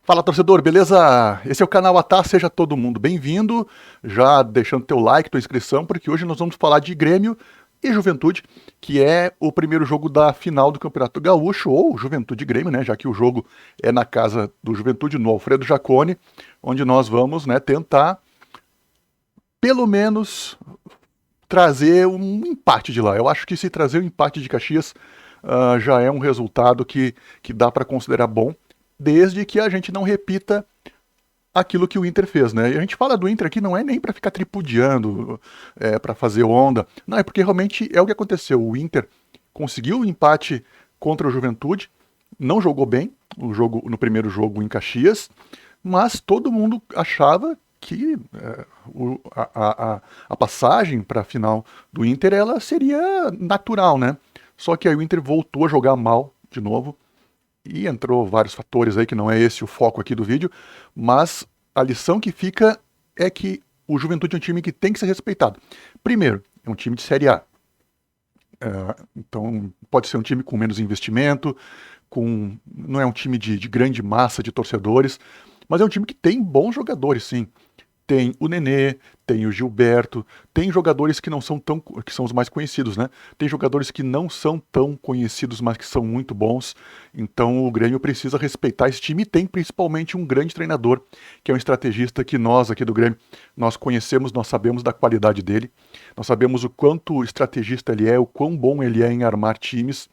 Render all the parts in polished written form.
Fala, torcedor, beleza? Esse é o canal Atá, seja todo mundo bem-vindo, já deixando teu like, tua inscrição, porque hoje nós vamos falar de Grêmio e Juventude, que é o primeiro jogo da final do Campeonato Gaúcho, ou Juventude e Grêmio, né, já que o jogo é na casa do Juventude, no Alfredo Jaconi, onde nós vamos, né, tentar, pelo menos, trazer um empate de lá. Eu acho que se trazer o empate de Caxias já é um resultado que dá para considerar bom, desde que a gente não repita aquilo que o Inter fez, né? E a gente fala do Inter aqui não é nem para ficar tripudiando, para fazer onda, não, é porque realmente é o que aconteceu. O Inter conseguiu o empate contra o Juventude, não jogou bem no primeiro jogo em Caxias, mas todo mundo achava que a passagem para a final do Inter ela seria natural, né? Só que aí o Inter voltou a jogar mal de novo, e entrou vários fatores aí, que não é esse o foco aqui do vídeo, mas a lição que fica é que o Juventude é um time que tem que ser respeitado. Primeiro, é um time de Série A. Então, pode ser um time com menos investimento, não é um time de grande massa de torcedores, mas é um time que tem bons jogadores, sim. Tem o Nenê, tem o Gilberto, tem jogadores que não são tão, que são os mais conhecidos, né? Tem jogadores que não são tão conhecidos, mas que são muito bons. Então o Grêmio precisa respeitar esse time e tem principalmente um grande treinador, que é um estrategista que nós aqui do Grêmio, nós conhecemos, nós sabemos da qualidade dele, nós sabemos o quanto estrategista ele é, o quão bom ele é em armar times,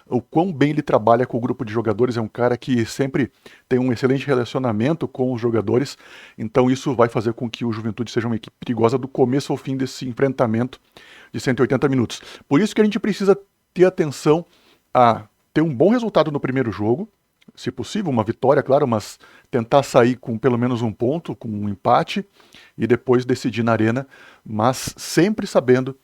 o quão bem ele trabalha com o grupo de jogadores. É um cara que sempre tem um excelente relacionamento com os jogadores, então isso vai fazer com que o Juventude seja uma equipe perigosa do começo ao fim desse enfrentamento de 180 minutos. Por isso que a gente precisa ter atenção a ter um bom resultado no primeiro jogo, se possível, uma vitória, claro, mas tentar sair com pelo menos um ponto, com um empate, e depois decidir na arena, mas sempre sabendo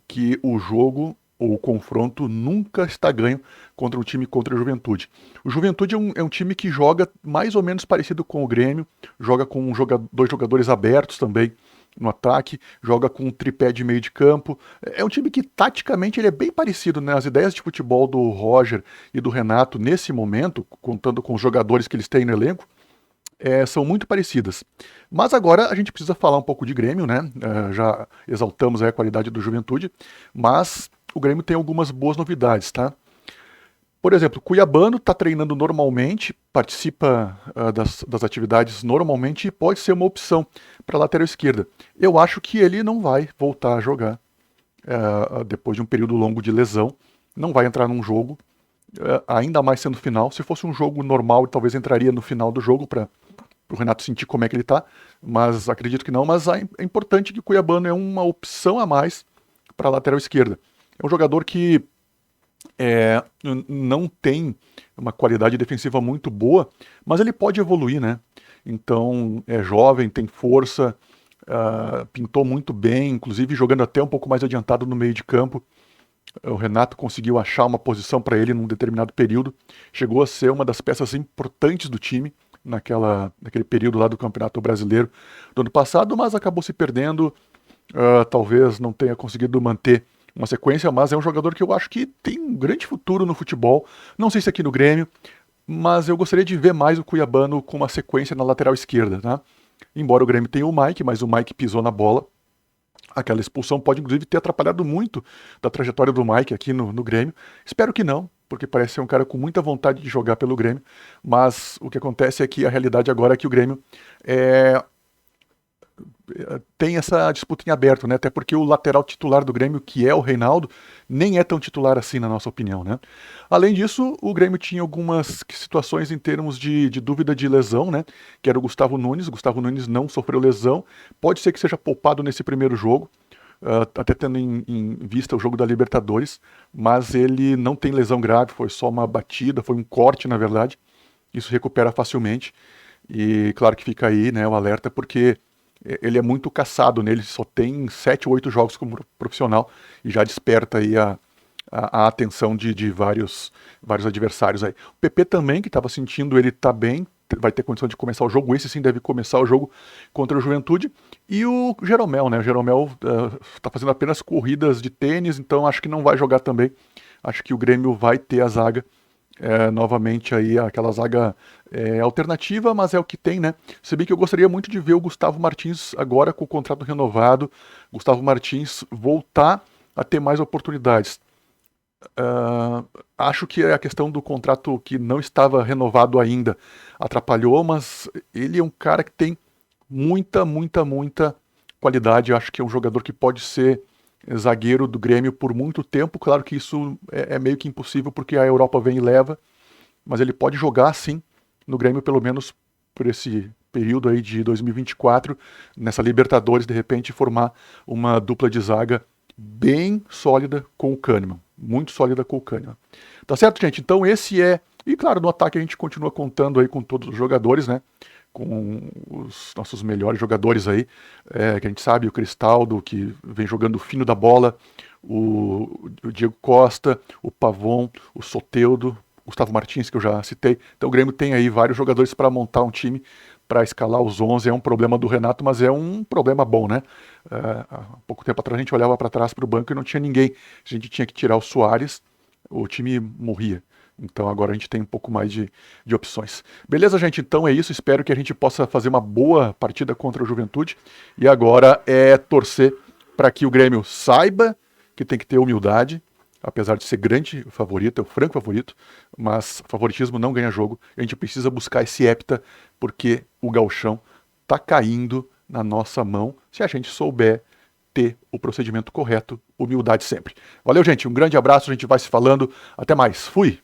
que o jogo ou o confronto nunca está ganho contra um time contra a Juventude. O Juventude é um time que joga mais ou menos parecido com o Grêmio, joga com dois jogadores abertos também no ataque, joga com um tripé de meio de campo. É um time que taticamente ele é bem parecido, né? As ideias de futebol do Roger e do Renato nesse momento, contando com os jogadores que eles têm no elenco, são muito parecidas. Mas agora a gente precisa falar um pouco de Grêmio, né? Já exaltamos aí a qualidade do Juventude, mas o Grêmio tem algumas boas novidades, tá? Por exemplo, o Cuiabano está treinando normalmente, participa das atividades normalmente e pode ser uma opção para a lateral esquerda. Eu acho que ele não vai voltar a jogar depois de um período longo de lesão, não vai entrar num jogo, ainda mais sendo final. Se fosse um jogo normal, ele talvez entraria no final do jogo para o Renato sentir como é que ele tá, mas acredito que não. Mas é importante que o Cuiabano é uma opção a mais para a lateral esquerda. É um jogador que não tem uma qualidade defensiva muito boa, mas ele pode evoluir, né? Então é jovem, tem força, pintou muito bem, inclusive jogando até um pouco mais adiantado no meio de campo. O Renato conseguiu achar uma posição para ele num determinado período, chegou a ser uma das peças importantes do time naquele período lá do Campeonato Brasileiro do ano passado, mas acabou se perdendo, talvez não tenha conseguido manter uma sequência, mas é um jogador que eu acho que tem um grande futuro no futebol, não sei se aqui no Grêmio, mas eu gostaria de ver mais o Cuiabano com uma sequência na lateral esquerda, tá? Embora o Grêmio tenha o Mike, mas o Mike pisou na bola. Aquela expulsão pode, inclusive, ter atrapalhado muito da trajetória do Mike aqui no Grêmio. Espero que não, porque parece ser um cara com muita vontade de jogar pelo Grêmio. Mas o que acontece é que a realidade agora é que o Grêmio tem essa disputa em aberto, né? Até porque o lateral titular do Grêmio, que é o Reinaldo, nem é tão titular assim, na nossa opinião, né? Além disso, o Grêmio tinha algumas situações em termos de dúvida de lesão, né? Que era o Gustavo Nunes. O Gustavo Nunes não sofreu lesão. Pode ser que seja poupado nesse primeiro jogo, até tendo em vista o jogo da Libertadores, mas ele não tem lesão grave, foi só uma batida, foi um corte, na verdade. Isso recupera facilmente. E claro que fica aí, né, o alerta, porque ele é muito caçado, né? Ele só tem 7 ou 8 jogos como profissional e já desperta aí a atenção de vários adversários aí. O PP também, que estava sentindo, ele tá bem, vai ter condição de começar o jogo. Esse sim deve começar o jogo contra o Juventude. E o Jeromel, né? O Jeromel tá fazendo apenas corridas de tênis, então acho que não vai jogar também. Acho que o Grêmio vai ter a zaga novamente aí aquela zaga alternativa, mas é o que tem, né? Se bem que eu gostaria muito de ver o Gustavo Martins agora com o contrato renovado, Gustavo Martins voltar a ter mais oportunidades. Acho que a questão do contrato que não estava renovado ainda atrapalhou, mas ele é um cara que tem muita qualidade. Acho que é um jogador que pode ser zagueiro do Grêmio por muito tempo. Claro que isso é meio que impossível porque a Europa vem e leva, mas ele pode jogar sim no Grêmio pelo menos por esse período aí de 2024, nessa Libertadores, de repente formar uma dupla de zaga bem sólida com o Kahneman, muito sólida com o Kahneman. Tá certo, gente? Então esse é... E claro, no ataque a gente continua contando aí com todos os jogadores, né? Com os nossos melhores jogadores aí, que a gente sabe, o Cristaldo, que vem jogando fino da bola, o Diego Costa, o Pavon, o Soteldo, Gustavo Martins, que eu já citei. Então o Grêmio tem aí vários jogadores para montar um time, para escalar os 11. É um problema do Renato, mas é um problema bom, né? Há pouco tempo atrás a gente olhava para trás para o banco e não tinha ninguém. A gente tinha que tirar o Soares, o time morria. Então agora a gente tem um pouco mais de opções. Beleza, gente? Então é isso. Espero que a gente possa fazer uma boa partida contra o Juventude. E agora é torcer para que o Grêmio saiba que tem que ter humildade, apesar de ser grande favorito, é o franco favorito, mas favoritismo não ganha jogo. A gente precisa buscar esse hepta, porque o gauchão tá caindo na nossa mão se a gente souber ter o procedimento correto, humildade sempre. Valeu, gente, um grande abraço, a gente vai se falando. Até mais. Fui!